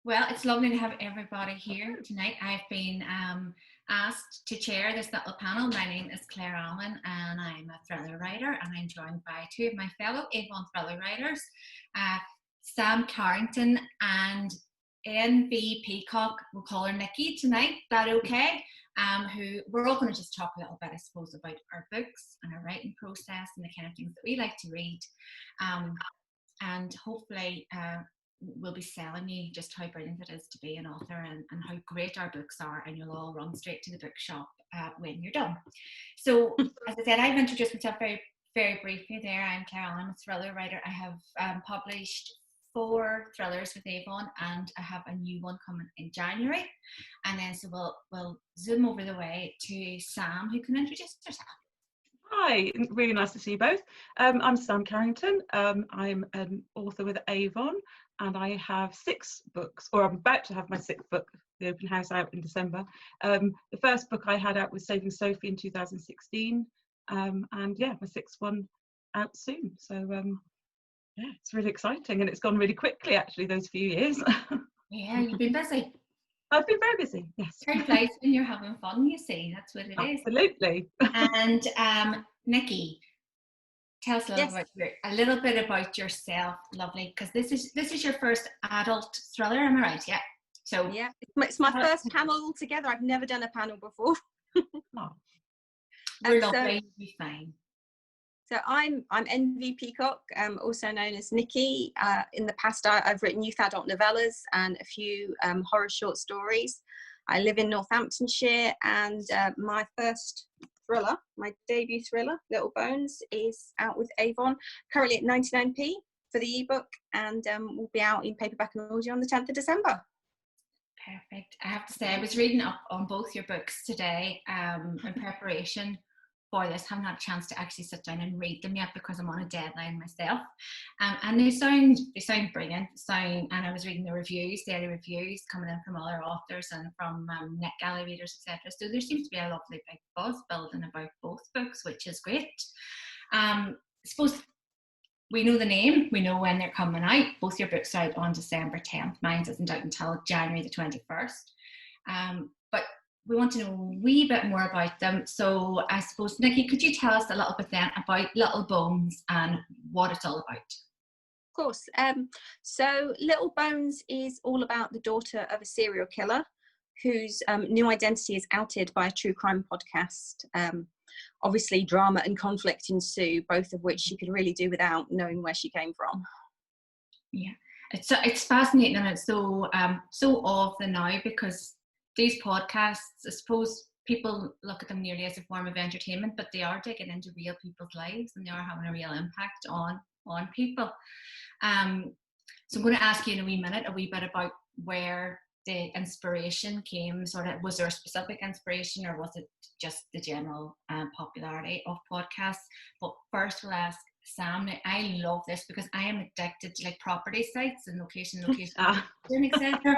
Well, it's lovely to have everybody here tonight. I've been asked to chair this little panel. My name is Claire Allan and I'm a thriller writer, and I'm joined by two of my fellow Avon thriller writers, Sam Carrington and N V Peacock. We'll call her Nikki tonight. That okay? Who we're all going to just talk a little bit, I suppose, about our books and our writing process and the kind of things that we like to read, and hopefully we'll be selling you just how brilliant it is to be an author, and how great our books are, and you'll all run straight to the bookshop when you're done. So, as I said, I've introduced myself very, very briefly there. I'm Claire Allan, I'm a thriller writer. I have published 4 thrillers with Avon, and I have a new one coming in January. And then so we'll zoom over the way to Sam, who can introduce herself. Hi, really nice to see you both. I'm Sam Carrington. I'm an author with Avon, and I have 6 books, or I'm about to have my 6th book, The Open House, out in December. The first book I had out was Saving Sophie in 2016, and yeah, my 6th one out soon. So yeah, it's really exciting, and it's gone really quickly actually, those few years. Yeah, you've been busy. I've been very busy, yes. Time flies when you're having fun, you see. That's what it is. Absolutely. And Nikki, tell us a little bit about yourself, lovely, because this is your first adult thriller, am I right? Yeah. So yeah, it's my first panel altogether. I've never done a panel before. Oh. We're lovely. You'll be fine. So I'm N V Peacock, also known as Nikki. In the past, I've written youth adult novellas and a few horror short stories. I live in Northamptonshire, and my first thriller, my debut thriller, Little Bones, is out with Avon, currently at 99p for the ebook, and will be out in paperback and audio on the 10th of December. Perfect. I have to say, I was reading up on both your books today in preparation for this. Haven't had a chance to actually sit down and read them yet because I'm on a deadline myself, and they sound brilliant. And I was reading the daily reviews coming in from other authors and from NetGalley readers, etc. So there seems to be a lovely big buzz building about both books, which is great. I suppose we know the name, we know when they're coming out. Both your books are out on December 10th. Mine isn't out until January the 21st. But we want to know a wee bit more about them. So I suppose, Nikki, could you tell us a little bit then about Little Bones and what it's all about? Of course. So Little Bones is all about the daughter of a serial killer whose new identity is outed by a true crime podcast. Obviously, drama and conflict ensue, both of which she could really do without knowing where she came from. Yeah, it's fascinating, and it's so off the now, because these podcasts, I suppose people look at them nearly as a form of entertainment, but they are digging into real people's lives, and they are having a real impact on people. So I'm going to ask you in a wee minute a wee bit about where the inspiration came. Was there a specific inspiration, or was it just the general popularity of podcasts? But first we'll ask Sam. Now, I love this because I am addicted to like property sites and location, etc.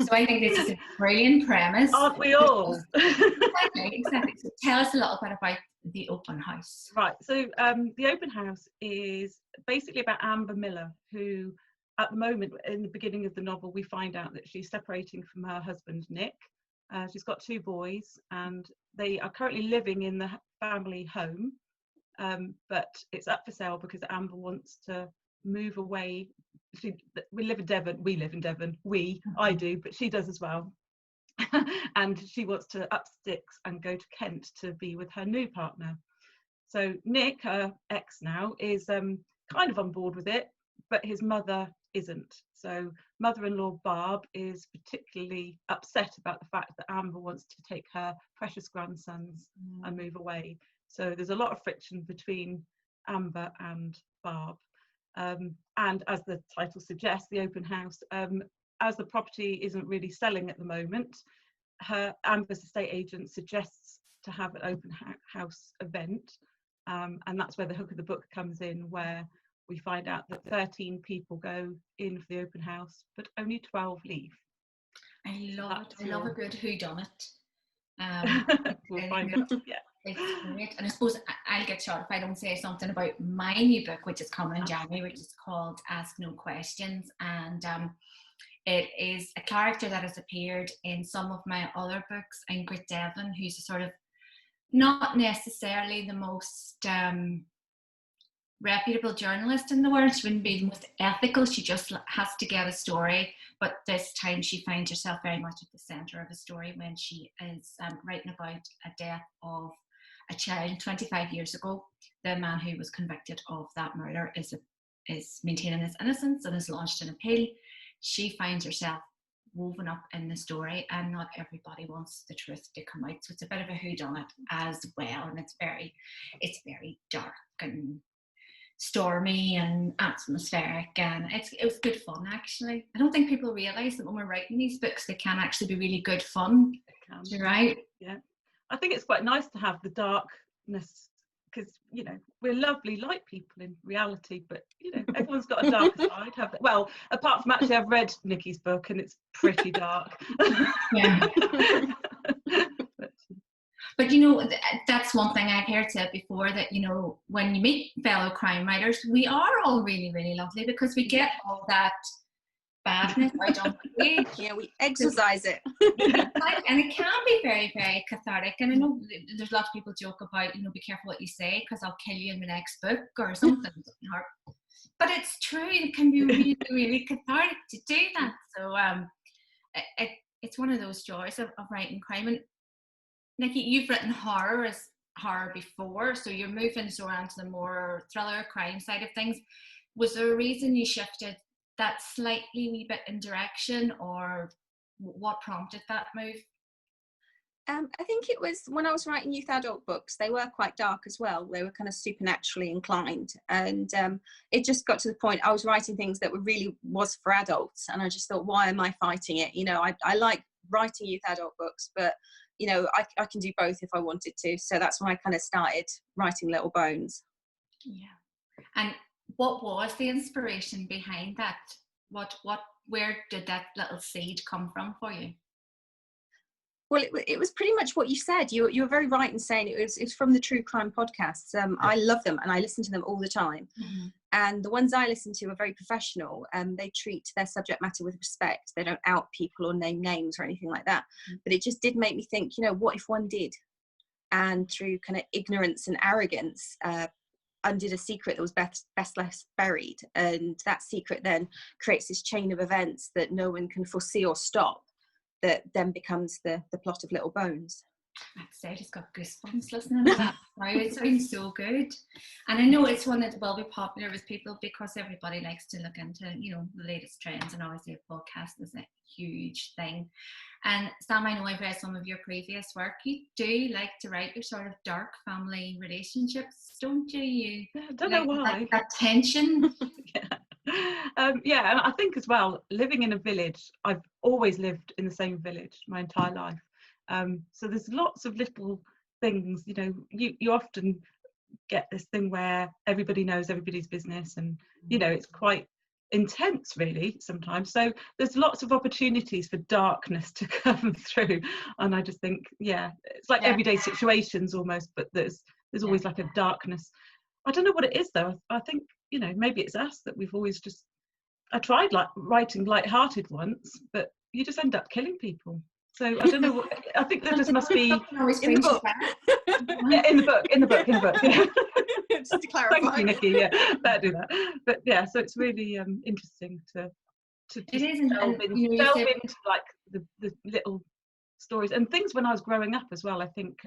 So I think this is a brilliant premise. Aren't we all? Exactly. So tell us a little bit about The Open House. Right. So The Open House is basically about Amber Miller, who at the moment, in the beginning of the novel, we find out that she's separating from her husband, Nick. She's got 2 boys, and they are currently living in the family home. But it's up for sale because Amber wants to move away. We live in Devon. I do, but she does as well. And she wants to up sticks and go to Kent to be with her new partner. So Nick, her ex now, is kind of on board with it, but his mother isn't. So mother-in-law Barb is particularly upset about the fact that Amber wants to take her precious grandsons and move away. So there's a lot of friction between Amber and Barb. And as the title suggests, The Open House, as the property isn't really selling at the moment, Amber's estate agent suggests to have an open house event. And that's where the hook of the book comes in, where we find out that 13 people go in for the open house, but only 12 leave. I love it. I love a good whodunit. We'll find out, yeah. It's great. And I suppose I'll get shot if I don't say something about my new book, which is coming in January, which is called Ask No Questions. And It is a character that has appeared in some of my other books. Devon, who's a sort of not necessarily the most reputable journalist in the world. She wouldn't be the most ethical. She just has to get a story. But this time she finds herself very much at the centre of a story when she is writing about a death of a child 25 years ago. The man who was convicted of that murder is maintaining his innocence and has launched an appeal. She finds herself woven up in the story, and not everybody wants the truth to come out. So it's a bit of a whodunit as well, and it's very dark and stormy and atmospheric, and it was good fun actually. I don't think people realise that when we're writing these books, they can actually be really good fun to write. Yeah, I think it's quite nice to have the darkness, because you know we're lovely light people in reality, but you know everyone's got a dark side. Well, apart from actually I've read Nikki's book and it's pretty dark. Yeah. But you know, that's one thing I've heard said before, that you know, when you meet fellow crime writers, we are all really, really lovely, because we get all that badness out on the page. Yeah, we exercise it. And it can be very, very cathartic. And I know there's lots of people joke about, you know, be careful what you say, because I'll kill you in the next book or something. But it's true. It can be really, really cathartic to do that. So it's one of those joys of writing crime. And Nikki, you've written horror before, so you're moving around to the more thriller crime side of things. Was there a reason you shifted that slightly wee bit in direction, or what prompted that move? I think it was when I was writing youth adult books. They were quite dark as well. They were kind of supernaturally inclined, and it just got to the point I was writing things that was for adults, and I just thought, why am I fighting it? You know, I like writing youth adult books, but you know, I can do both if I wanted to. So that's when I kind of started writing Little Bones. Yeah. And what was the inspiration behind that? Where did that little seed come from for you? Well, it was pretty much what you said. You were very right in saying it's from the true crime podcasts. I love them and I listen to them all the time. Mm-hmm. And the ones I listen to are very professional, and they treat their subject matter with respect. They don't out people or name names or anything like that. Mm-hmm. But it just did make me think, you know, what if one did? And through kind of ignorance and arrogance, undid a secret that was best left buried. And that secret then creates this chain of events that no one can foresee or stop, that then becomes the plot of Little Bones. I just got goosebumps listening to that. Wow, it sounds so good. And I know it's one that will be popular with people because everybody likes to look into, you know, the latest trends, and obviously a podcast is a huge thing. And Sam, I know I've read some of your previous work. You do like to write your sort of dark family relationships, don't you? I don't know why. Like that tension. Yeah, and I think as well, living in a village, I've always lived in the same village my entire life. So there's lots of little things, you know, you often get this thing where everybody knows everybody's business, and, you know, it's quite intense really sometimes. So there's lots of opportunities for darkness to come through. And I just think, yeah, it's like everyday situations almost, but there's always like a darkness. I don't know what it is though. I think, you know, maybe it's us that we've always just, I tried like writing light-hearted once, but you just end up killing people. So I don't know what, I think there just must be in the book. Yeah, in the book. Yeah. Just to clarify. Thank you, Nikki. Yeah, better do that. But yeah, so it's really interesting to delve into like the little stories and things when I was growing up as well. I think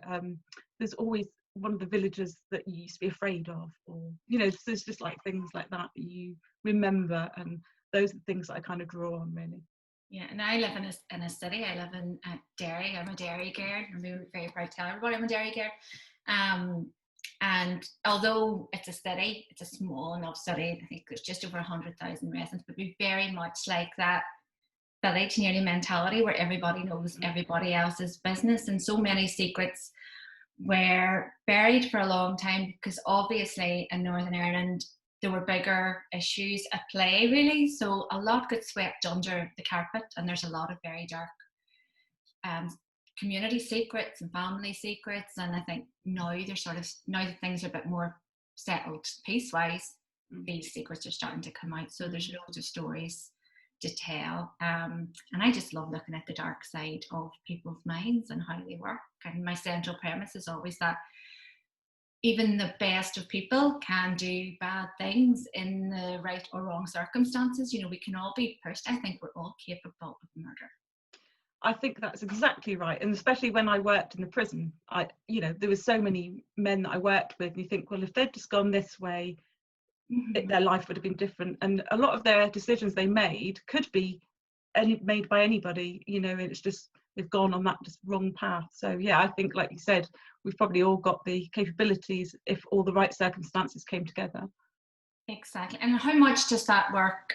there's always one of the villages that you used to be afraid of, or, you know, there's just like things like that you remember, and those are the things that I kind of draw on really. Yeah, and I live in a city. I live in Derry. I'm a Derry girl. I'm very proud to tell everybody I'm a Derry girl. And although it's a city, it's a small enough city. I think there's just over 100,000 residents, but we're very much like that village nearly mentality where everybody knows everybody else's business, and so many secrets were buried for a long time because obviously in Northern Ireland there were bigger issues at play really, so a lot got swept under the carpet, and there's a lot of very dark community secrets and family secrets. And I think now that things are a bit more settled peace-wise, these secrets are starting to come out, so there's loads of stories to tell. And I just love looking at the dark side of people's minds and how they work. And my central premise is always that even the best of people can do bad things in the right or wrong circumstances. You know, we can all be pushed. I think we're all capable of murder. I think that's exactly right. And especially when I worked in the prison, there was so many men that I worked with, and you think, well, if they'd just gone this way, their life would have been different. And a lot of their decisions they made could be made by anybody, you know, and it's just they've gone on that just wrong path. So yeah, I think, like you said, we've probably all got the capabilities if all the right circumstances came together. Exactly. And how much does that work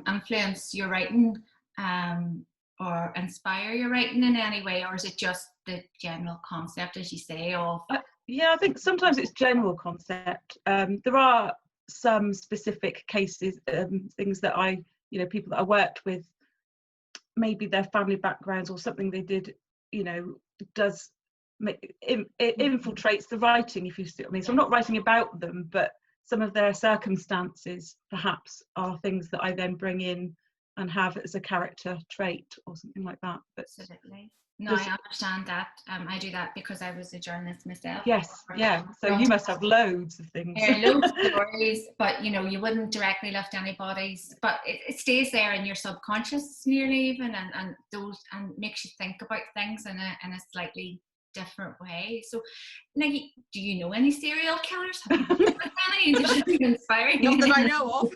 influence your writing, or inspire your writing in any way, or is it just the general concept, as you say, of yeah, I think sometimes it's general concept. There are some specific cases, things that people that I worked with, maybe their family backgrounds or something they did, you know, does make it infiltrates the writing, if you see what I mean. So I'm not writing about them, but some of their circumstances perhaps are things that I then bring in and have as a character trait or something like that. But absolutely. No, I understand that. I do that because I was a journalist myself. Yes, yeah. So you must have loads of things. There are loads of stories, but you know, you wouldn't directly lift anybody's, but it stays there in your subconscious nearly even, and makes you think about things in a slightly different way. So, Nikki, do you know any serial killers? Have you met any? Does it inspire you? Not that I know of.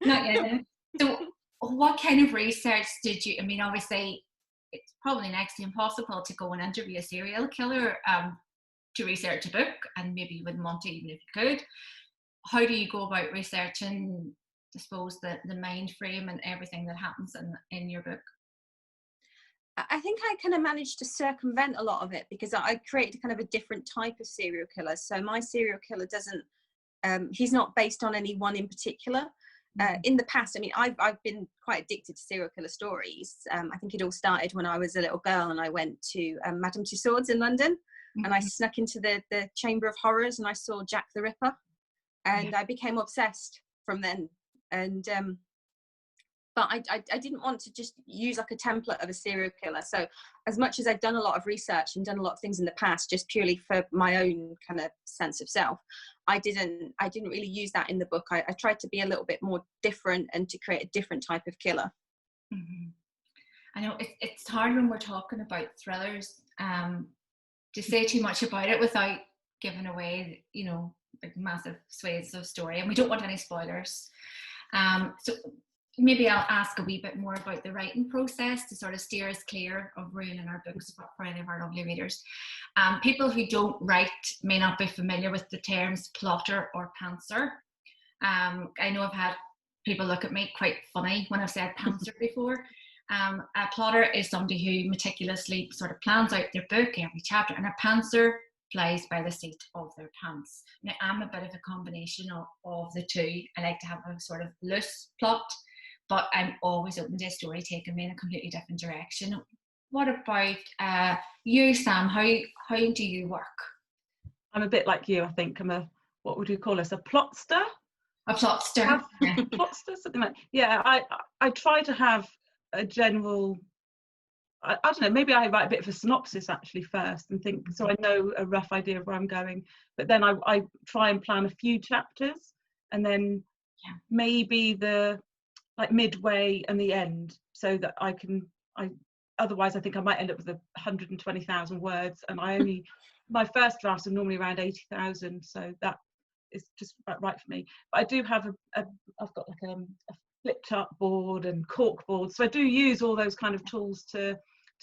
Not yet. So what kind of research did you, I mean, obviously it's probably next to impossible to go and interview a serial killer to research a book, and maybe you wouldn't want to even if you could. How do you go about researching, I suppose, the mind frame and everything that happens in your book? I think I kind of managed to circumvent a lot of it because I created kind of a different type of serial killer. So my serial killer doesn't, he's not based on any one in particular. In the past, I mean, I've been quite addicted to serial killer stories. I think it all started when I was a little girl and I went to Madame Tussauds in London, and I snuck into the Chamber of Horrors and I saw Jack the Ripper, and I became obsessed from then. And but I didn't want to just use like a template of a serial killer. So as much as I've done a lot of research and done a lot of things in the past, just purely for my own kind of sense of self, I didn't really use that in the book. I tried to be a little bit more different and to create a different type of killer. Mm-hmm. I know it's hard when we're talking about thrillers to say too much about it without giving away, you know, like massive swathes of story, and we don't want any spoilers. So maybe I'll ask a wee bit more about the writing process to sort of steer us clear of ruining our books for any of our lovely readers. People who don't write may not be familiar with the terms plotter or pantser. I know I've had people look at me quite funny when I've said pantser before. A plotter is somebody who meticulously sort of plans out their book, every chapter, and a pantser flies by the seat of their pants. Now, I'm a bit of a combination of the two. I like to have a sort of loose plot, but I'm always open to a story taking me in a completely different direction. What about you, Sam? How do you work? I'm a bit like you, I think. I'm a, what would you call us, a plotster? A plotster. Yeah. Plotster, something like, yeah, I try to have a general, I don't know, maybe I write a bit of a synopsis actually first and think, so I know a rough idea of where I'm going, but then I try and plan a few chapters, and then maybe the like midway and the end, so that otherwise I think I might end up with 120,000 words, and my first drafts are normally around 80,000, so that is just about right for me. But I do have I've got like a flipped up board and cork board, so I do use all those kind of tools to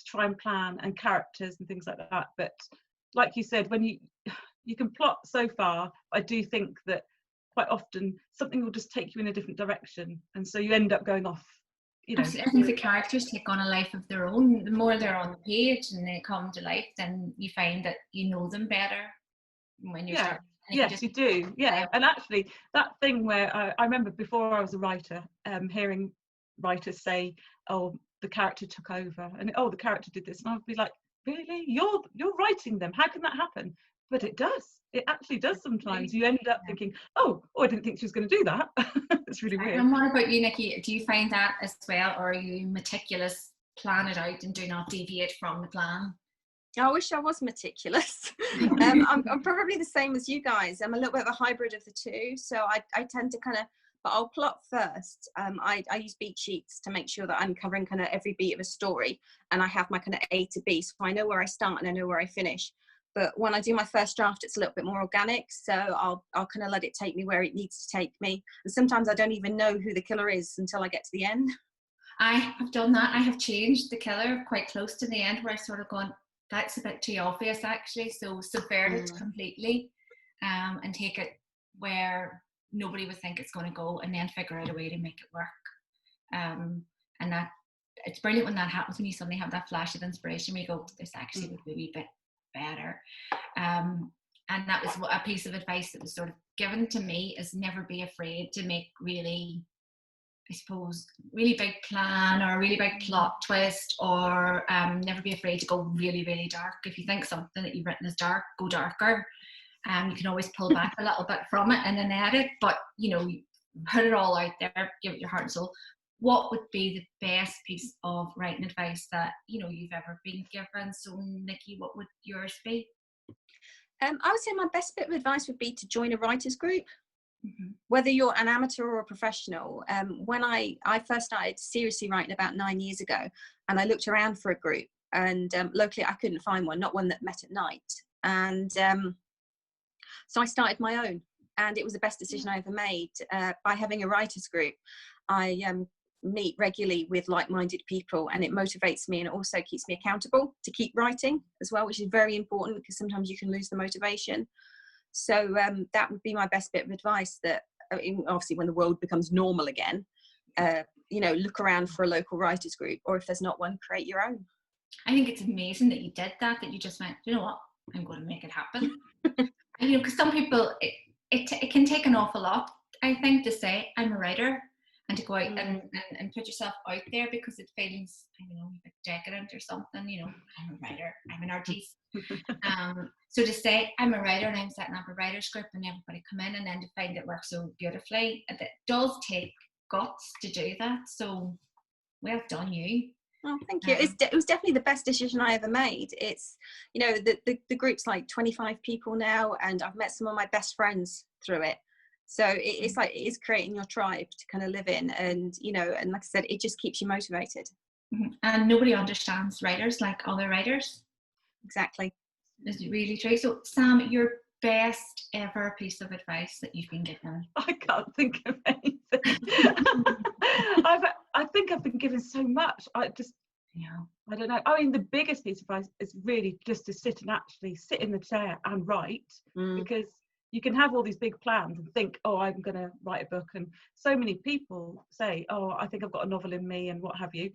try and plan, and characters and things like that. But like you said, when you can plot so far, I do think that quite often something will just take you in a different direction, and so you end up going off, you know. I think the characters take on a life of their own. The more they're on the page and they come to life, then you find that you know them better when you're starting. Yes, you do. Yeah, and actually that thing where I remember before I was a writer, hearing writers say, "Oh, the character took over," and "Oh, the character did this," and I'd be like, "Really? You're writing them? How can that happen?" but it does. It actually does sometimes. You end up thinking, oh, I didn't think she was going to do that. It's really weird. And what about you, Nikki? Do you find that as well, or are you meticulous, plan it out and do not deviate from the plan? I wish I was meticulous. I'm probably the same as you guys. I'm a little bit of a hybrid of the two. So I tend to kind of, but I'll plot first. I use beat sheets to make sure that I'm covering kind of every beat of a story, and I have my kind of A to B, so I know where I start and I know where I finish. But when I do my first draft, it's a little bit more organic, so I'll kind of let it take me where it needs to take me. And sometimes I don't even know who the killer is until I get to the end. I have done that. I have changed the killer quite close to the end, where I sort of gone, that's a bit too obvious actually, so subvert it completely, and take it where nobody would think it's going to go, and then figure out a way to make it work. And that, it's brilliant when that happens, when you suddenly have that flash of inspiration where you go, this actually would be a wee bit better. And that was a piece of advice that was sort of given to me, is never be afraid to make really, I suppose, really big plan or a really big plot twist, or never be afraid to go really, really dark. If you think something that you've written is dark, go darker. You can always pull back a little bit from it in an edit, but you know, put it all out there, give it your heart and soul. What would be the best piece of writing advice that, you know, you've ever been given? So Nikki, what would yours be? I would say my best bit of advice would be to join a writers group. Whether you're an amateur or a professional. When I first started seriously writing about 9 years ago, and I looked around for a group, and locally I couldn't find one, not one that met at night. And so I started my own, and it was the best decision I ever made. By having a writers group, I meet regularly with like-minded people, and it motivates me, and it also keeps me accountable to keep writing as well, which is very important, because sometimes you can lose the motivation. So that would be my best bit of advice, that obviously when the world becomes normal again, you know, look around for a local writers group, or if there's not one, create your own. I think it's amazing that you did that, that you just went, you know what, I'm going to make it happen. And, you know, because some people, it can take an awful lot, I think, to say, I'm a writer, and to go out and put yourself out there, because it feels, I don't know, a bit decadent or something, you know, I'm a writer, I'm an artiste. So to say, I'm a writer and I'm setting up a writer's group and everybody come in, and then to find it works so beautifully, it does take guts to do that. So well done you. Oh, thank you. It was definitely the best decision I ever made. It's, you know, the group's like 25 people now, and I've met some of my best friends through it. So it's like, it is creating your tribe to kind of live in, and, you know, and like I said, it just keeps you motivated. And nobody understands writers like other writers. Exactly. Is it really true? So Sam, your best ever piece of advice that you've been given? I can't think of anything. I think I've been given so much. I don't know. I mean, the biggest piece of advice is really just to sit in the chair and write, because you can have all these big plans and think, oh, I'm going to write a book. And so many people say, oh, I think I've got a novel in me and what have you.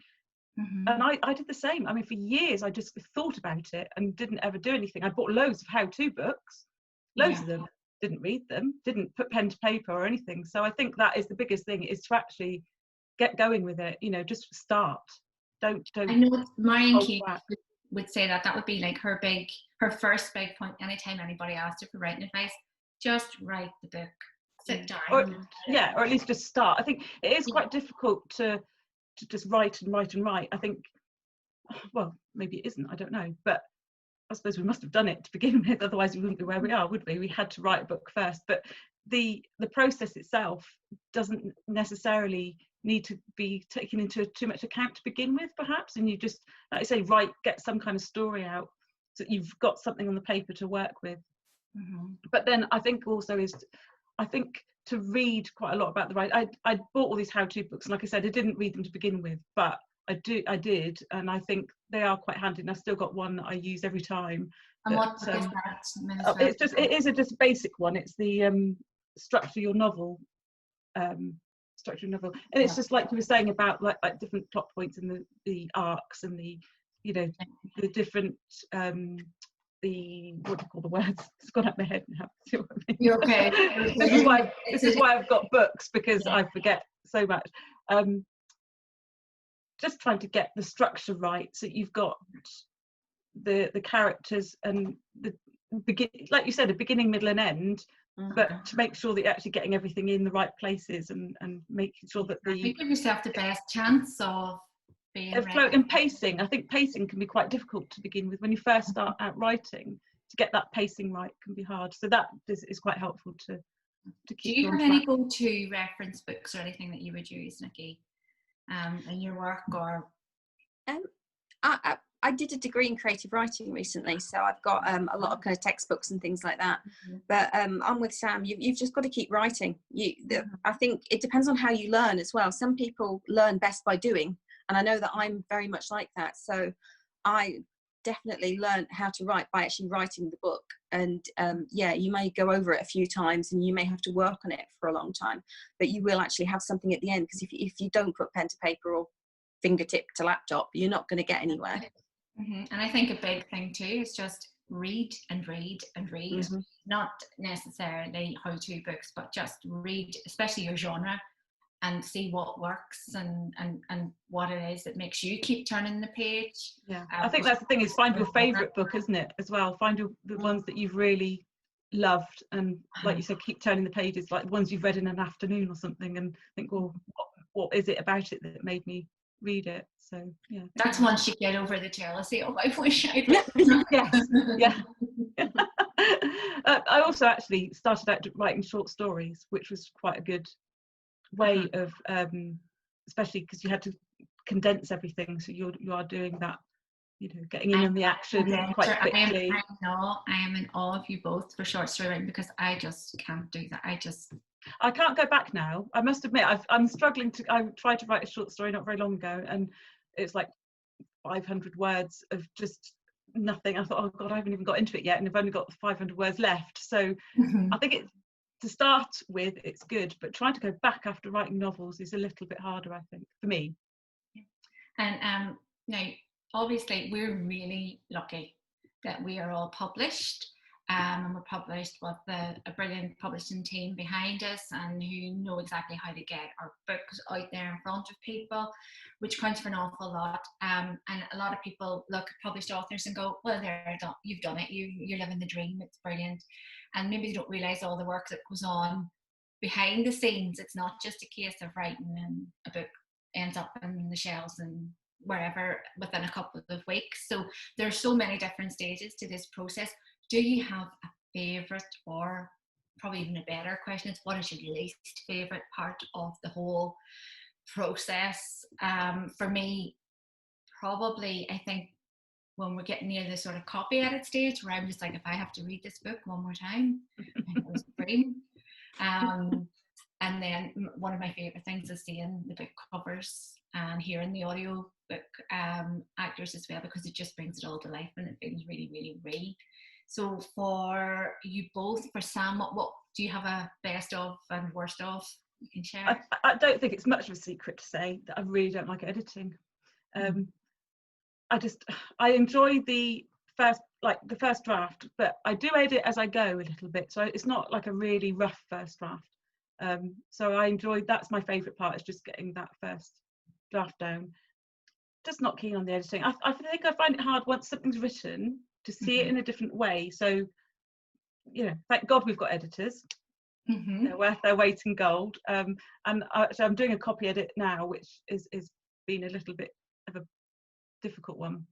And I did the same. I mean, for years, I just thought about it and didn't ever do anything. I bought loads of how-to books, loads of them, didn't read them, didn't put pen to paper or anything. So I think that is the biggest thing, is to actually get going with it. You know, just start. Don't. I know Marion Keith would say that would be like her first big point. Anytime anybody asked her for writing advice, just write the book, sit down. Or at least just start. I think it is quite difficult to just write and write and write. I think, well, maybe it isn't, I don't know, but I suppose we must have done it to begin with, otherwise we wouldn't be where we are, would we? We had to write a book first. But the process itself doesn't necessarily need to be taken into too much account to begin with, perhaps, and you just, like I say, get some kind of story out so that you've got something on the paper to work with. But then I think also to read quite a lot about the writing. I bought all these how-to books, and like I said, I didn't read them to begin with, but I did, and I think they are quite handy. And I've still got one that I use every time. And what is that? It is just a basic one. It's the structure your novel, and it's just like you were saying about like different plot points and the arcs and the, you know, the different the, what do you call the words? It's gone out my head now. See what I mean? You're okay. This is why I've got books, because I forget so much. Just trying to get the structure right, so you've got the characters and like you said, a beginning, middle and end, but to make sure that you're actually getting everything in the right places and making sure that I think give yourself the best chance of being flow and pacing. I think pacing can be quite difficult to begin with when you first start out writing. To get that pacing right can be hard, so that is quite helpful to keep. Do you have any go-to reference books or anything that you would use, Nikki, in your work? Or I did a degree in creative writing recently, so I've got a lot of kind of textbooks and things like that. But I'm with Sam. You've just got to keep writing. I think it depends on how you learn as well. Some people learn best by doing, and I know that I'm very much like that. So I definitely learned how to write by actually writing the book. And you may go over it a few times, and you may have to work on it for a long time, but you will actually have something at the end. Because if you don't put pen to paper or fingertip to laptop, you're not going to get anywhere. And I think a big thing too is just read and read and read. Not necessarily how-to books, but just read, especially your genre, and see what works and what it is that makes you keep turning the page. I think that's the thing, is find your favourite book, isn't it, as well? Find the ones that you've really loved, and like you said, keep turning the pages, like the ones you've read in an afternoon or something, and think, well, what is it about it that made me read it? So that's once you get over the jealousy of I wish I'd I also actually started out writing short stories, which was quite a good way of especially because you had to condense everything, so you are doing that, getting in on the action quite quickly. I am in awe of you both for short story writing, because I just can't do that. I can't go back now. I must admit, I'm struggling to. I tried to write a short story not very long ago, and it's like 500 words of just nothing. I thought, oh God, I haven't even got into it yet, and I've only got 500 words left. So I think to start with, it's good, but trying to go back after writing novels is a little bit harder, I think, for me. And now, obviously, we're really lucky that we are all published. And we're published with a brilliant publishing team behind us, and who know exactly how to get our books out there in front of people, which counts for an awful lot. And a lot of people look at published authors and go, well, you've done it, you're living the dream, it's brilliant. And maybe they don't realise all the work that goes on behind the scenes. It's not just a case of writing and a book ends up in the shelves and wherever within a couple of weeks. So there's so many different stages to this process. Do you have a favourite, or probably even a better question is, what is your least favourite part of the whole process? For me, probably, I think when we're getting near the sort of copy edit stage, where I'm just like, if I have to read this book one more time, it was great. And then one of my favourite things is seeing the book covers and hearing the audiobook actors as well, because it just brings it all to life and it feels really, really real. So for you both, for Sam, what do you have a best of and worst of you can share? I don't think it's much of a secret to say that I really don't like editing. I enjoy the first draft, but I do edit as I go a little bit, so it's not like a really rough first draft. So I enjoy, that's my favourite part, is just getting that first draft down. Just not keen on the editing. I think I find it hard once something's written to see it in a different way. So, thank God we've got editors. They're worth their weight in gold. And so I'm doing a copy edit now, which is been a little bit of a difficult one.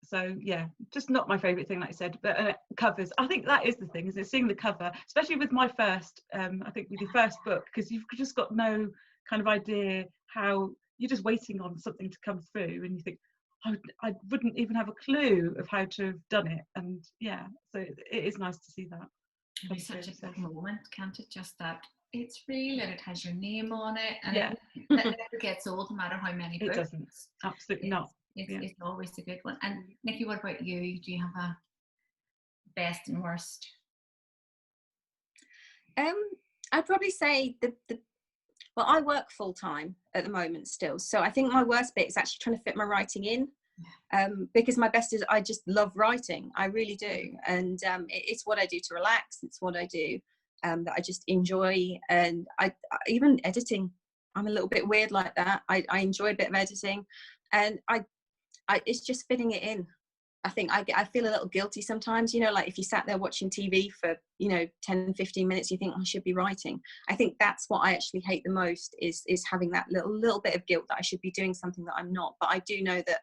So yeah, just not my favourite thing, like I said. But covers, I think that is the thing, is it, seeing the cover, especially with my first, I think with your first book, because you've just got no kind of idea how, you're just waiting on something to come through, and you think, I wouldn't even have a clue of how to have done it. And yeah, so it is nice to see that. It's such a big moment, can't it? Just that it's real and it has your name on it, and it never gets old, no matter how many books. It doesn't, absolutely not. It's always a good one. And Nikki, what about you? Do you have a best and worst? I'd probably say well, I work full time at the moment still, so I think my worst bit is actually trying to fit my writing in, because my best is, I just love writing, I really do, and it's what I do to relax, it's what I do that I just enjoy. And I even editing, I'm a little bit weird like that. I enjoy a bit of editing, and I it's just fitting it in. I think I feel a little guilty sometimes, you know, like if you sat there watching TV for, you know, 10, 15 minutes, you think, I should be writing. I think that's what I actually hate the most is having that little bit of guilt that I should be doing something that I'm not. But I do know that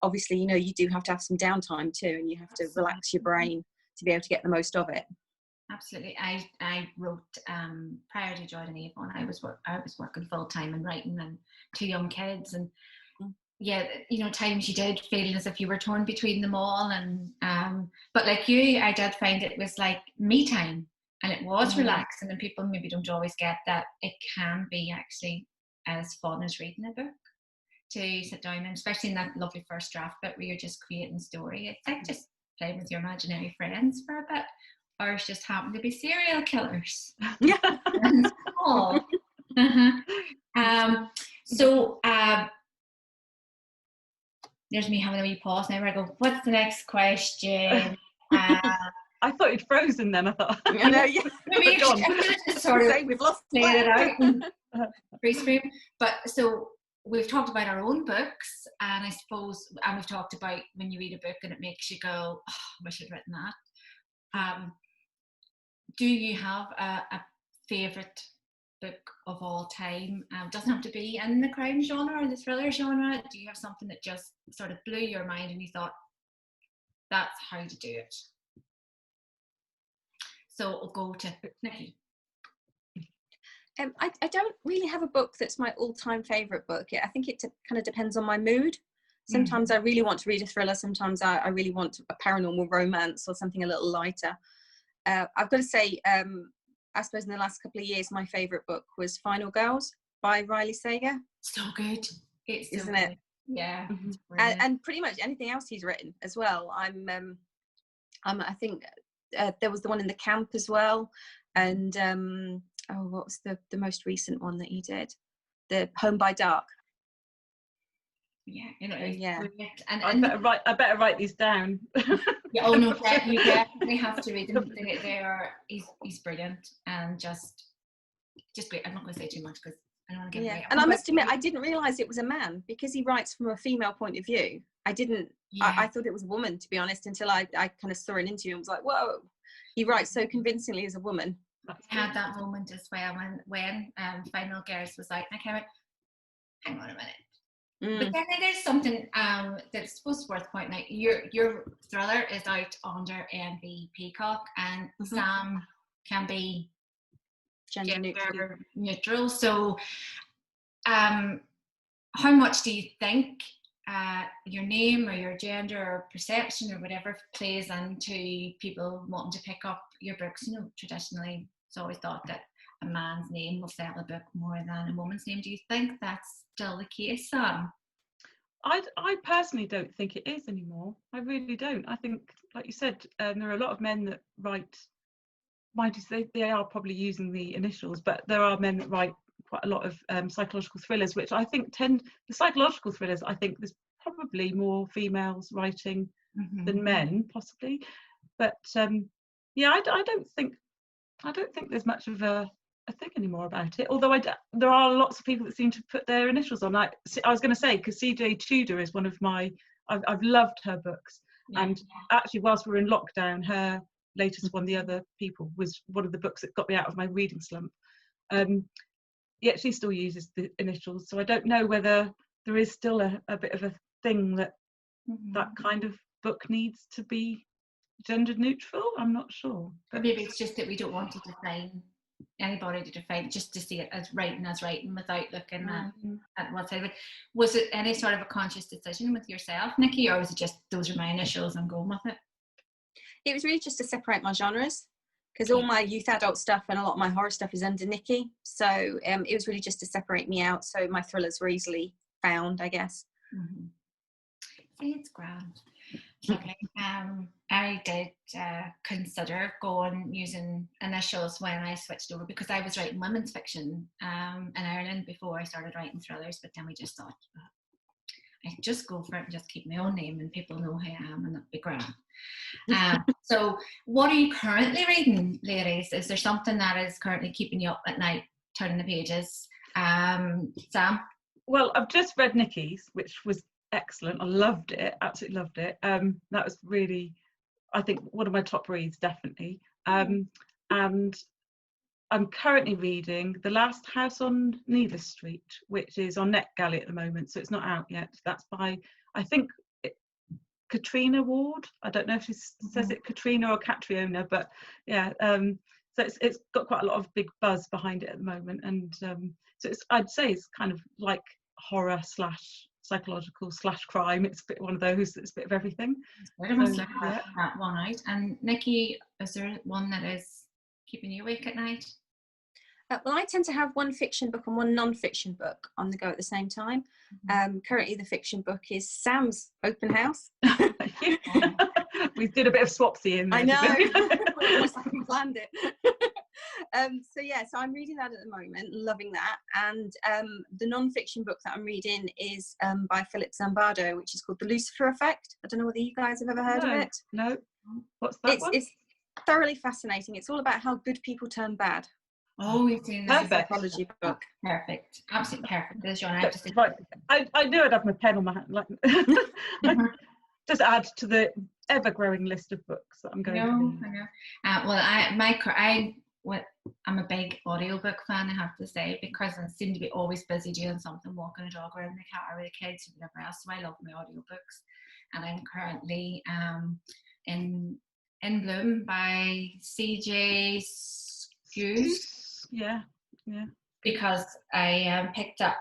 obviously, you know, you do have to have some downtime too, and you have to relax your brain to be able to get the most of it. Absolutely. I wrote prior to joining Avon. I was working full time and writing, and 2 young kids, and yeah, you know, times you did feel as if you were torn between them all, and but like you, I did find it was like me time, and it was relaxing, and people maybe don't always get that it can be actually as fun as reading a book, to sit down, and especially in that lovely first draft bit where you're just creating a story. It's like just playing with your imaginary friends for a bit. Ours just happen to be serial killers. Oh. So there's me having a wee pause now where I go, what's the next question? I thought you'd frozen then. I thought. I know, yeah. Maybe just sort of we've lost played it out and freeze frame. But so we've talked about our own books, and I suppose, and we've talked about when you read a book and it makes you go, oh, I wish I'd written that. Do you have a favourite book of all time? Doesn't have to be in the crime genre or the thriller genre. Do you have something that just sort of blew your mind and you thought, that's how to do it? So we'll go to Nikki. I don't really have a book that's my all-time favourite book. I think it kind of depends on my mood. Sometimes I really want to read a thriller. Sometimes I really want a paranormal romance or something a little lighter. I've got to say, I suppose in the last couple of years, my favourite book was Final Girls by Riley Sager. So good. It's so isn't good. it? Yeah. And pretty much anything else he's written as well. I think there was the one in the camp as well. And what was the most recent one that he did? The Home by Dark. Yeah, you know, yeah. And I better write these down. Yeah, oh no, you definitely have to read them. He's brilliant and just great. I'm not going to say too much because I don't want to give away. And I must admit, I didn't realise it was a man because he writes from a female point of view. I didn't. Yeah. I thought it was a woman, to be honest, until I kind of saw an interview and was like, whoa, he writes so convincingly as a woman. I had that moment as well when Final Girls was like, I came out, hang on a minute. But then it is something that's supposed to worth pointing out. Your thriller is out under N V Peacock, and Sam can be gender neutral. So, how much do you think your name or your gender or perception or whatever plays into people wanting to pick up your books? You know, traditionally, it's always thought that a man's name will sell a book more than a woman's name. Do you think that's still the case, Sam? I personally don't think it is anymore. I really don't. I think, like you said, there are a lot of men that write, mind you, they are probably using the initials, but there are men that write quite a lot of psychological thrillers, which I think the psychological thrillers, I think there's probably more females writing than men, possibly. But yeah, I don't think there's much of a thing anymore about it, although there are lots of people that seem to put their initials on. I was going to say, because CJ Tudor is one of my, I've loved her books, and actually whilst we were in lockdown, her latest one, The Other People, was one of the books that got me out of my reading slump. Yet she still uses the initials, so I don't know whether there is still a bit of a thing that that kind of book needs to be gender neutral. I'm not sure, but maybe it's just that we don't want to define anybody to define, just to see it as writing without looking at what side of it. Was it any sort of a conscious decision with yourself, Nikki, or was it just those are my initials, I'm going with it? It was really just to separate my genres, because all my youth adult stuff and a lot of my horror stuff is under Nikki, so it was really just to separate me out, so my thrillers were easily found, I guess. See, it's grand. Lovely. I did consider using initials when I switched over, because I was writing women's fiction in Ireland before I started writing thrillers, but then we just thought I just go for it and just keep my own name and people know who I am, and that'd be grand. So what are you currently reading, ladies? Is there something that is currently keeping you up at night turning the pages? Sam? Well, I've just read Nikki's, which was excellent. I loved it, absolutely loved it. That was really, I think, one of my top reads, definitely. And I'm currently reading The Last House on Nevis Street, which is on NetGalley at the moment, so it's not out yet. That's by, I think, Katrina Ward. I don't know if she says it Katrina or Catriona, but yeah. So it's got quite a lot of big buzz behind it at the moment, and so I'd say it's kind of like horror / psychological / crime. It's a bit one of those. It's a bit of everything. I must look that one out. And Nikki, is there one that is keeping you awake at night? Well, I tend to have one fiction book and one non-fiction book on the go at the same time. Currently, the fiction book is Sam's Open House. We did a bit of swapsy in there. I know. Almost like we planned it. So I'm reading that at the moment, loving that. And the non-fiction book that I'm reading is by Philip Zimbardo, which is called The Lucifer Effect. I don't know whether you guys have ever heard of it. No. What's that one? It's thoroughly fascinating. It's all about how good people turn bad. Oh, we've seen that. Psychology book. Perfect. Absolutely perfect. This one, I knew I'd have my pen on my hand. Like, just add to the ever-growing list of books that I'm going to read. I know. I'm a big audiobook fan, I have to say, because I seem to be always busy doing something, walking a dog around the car with the kids, or whatever else. So I love my audiobooks, and I'm currently in Bloom by CJ Hughes. Yeah. Because I picked up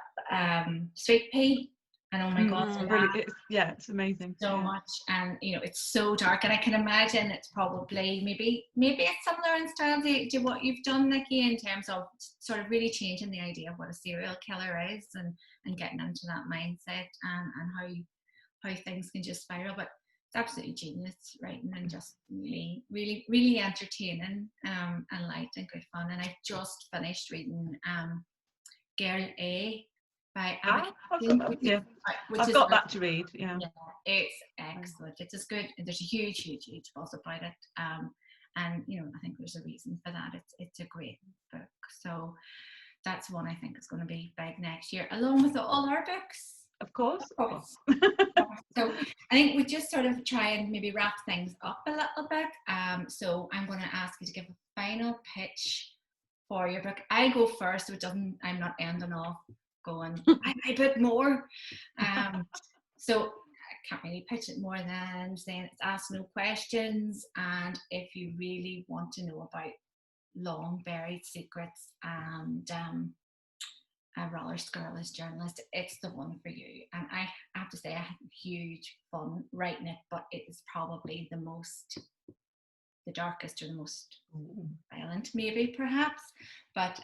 Sweet Pea, and oh my god, really, it's amazing so much, and it's so dark, and I can imagine it's probably maybe it's similar in style to what you've done, Nikki, in terms of sort of really changing the idea of what a serial killer is, and getting into that mindset, and how things can just spiral. But it's absolutely genius writing, and just really, really, really entertaining, and light and good fun. And I've just finished reading Girl A by I've got that to read. Yeah, it's excellent. It's as good. There's a huge buzz about it, and I think there's a reason for that. It's a great book. So that's one I think is going to be big next year, along with all our books. Of course. So I think we just sort of try and maybe wrap things up a little bit. So I'm going to ask you to give a final pitch for your book. I go first, so I'm not ending off going, I book more. So I can't really pitch it more than saying it's Ask No Questions. And if you really want to know about long buried secrets and a rather scurrilous journalist, it's the one for you. And I have to say, I had huge fun writing it, but it is probably the darkest or the most violent, maybe, perhaps. But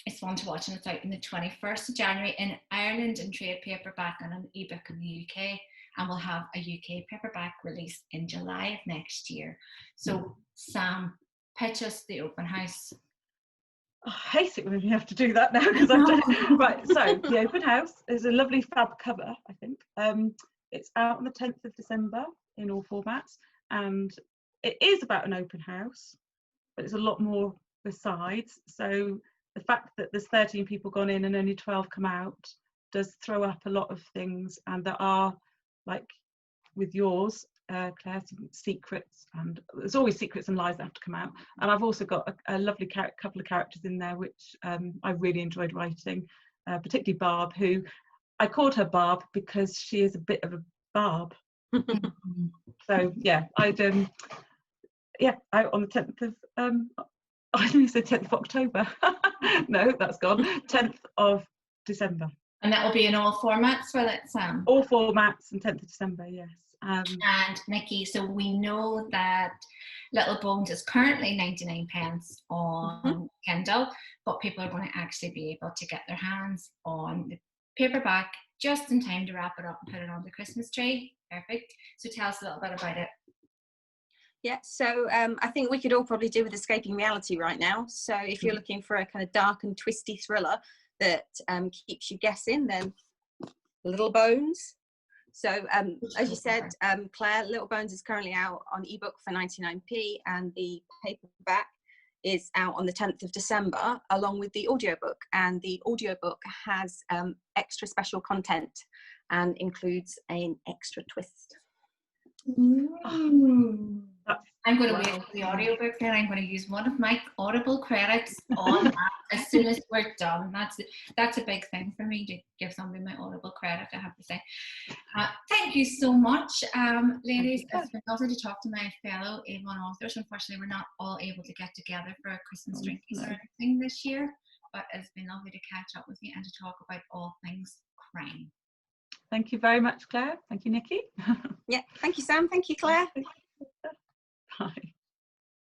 it's fun to watch, and it's out on the 21st of January in Ireland in trade paperback and an ebook in the UK. And we'll have a UK paperback release in July of next year. So, Sam, pitch us The Open House. I hate it when you have to do that now, because I've done it. Right, so The Open House is a lovely fab cover, I think. It's out on the 10th of December in all formats, and it is about an open house, but it's a lot more besides. So the fact that there's 13 people gone in and only 12 come out does throw up a lot of things, and there are, like with yours, Claire, some secrets, and there's always secrets and lies that have to come out. And I've also got a lovely couple of characters in there which I really enjoyed writing, particularly Barb, who I called her Barb because she is a bit of a barb. So yeah, out on the 10th of I think you said 10th of October. No, that's gone. 10th of December. And that will be in all formats, will it, Sam? All formats, and 10th of December, yes. And Nikki, so we know that Little Bones is currently 99 pence on Kindle, but people are going to actually be able to get their hands on the paperback just in time to wrap it up and put it on the Christmas tree. Perfect. So tell us a little bit about it. Yeah, so I think we could all probably do with escaping reality right now. So if you're looking for a kind of dark and twisty thriller that keeps you guessing, then Little Bones. So as you said, Claire, Little Bones is currently out on ebook for 99p, and the paperback is out on the 10th of December along with the audiobook. And the audiobook has extra special content and includes an extra twist. I'm going to wait for the audiobook then. I'm going to use one of my Audible credits on that as soon as we're done. That's a big thing for me, to give somebody my Audible credit, I have to say. Thank you so much, ladies. It's been lovely to talk to my fellow Avon authors. Unfortunately, we're not all able to get together for a Christmas drinkies or anything this year, but it's been lovely to catch up with you and to talk about all things crime. Thank you very much, Claire. Thank you, Nikki. Yeah, thank you, Sam. Thank you, Claire. Bye.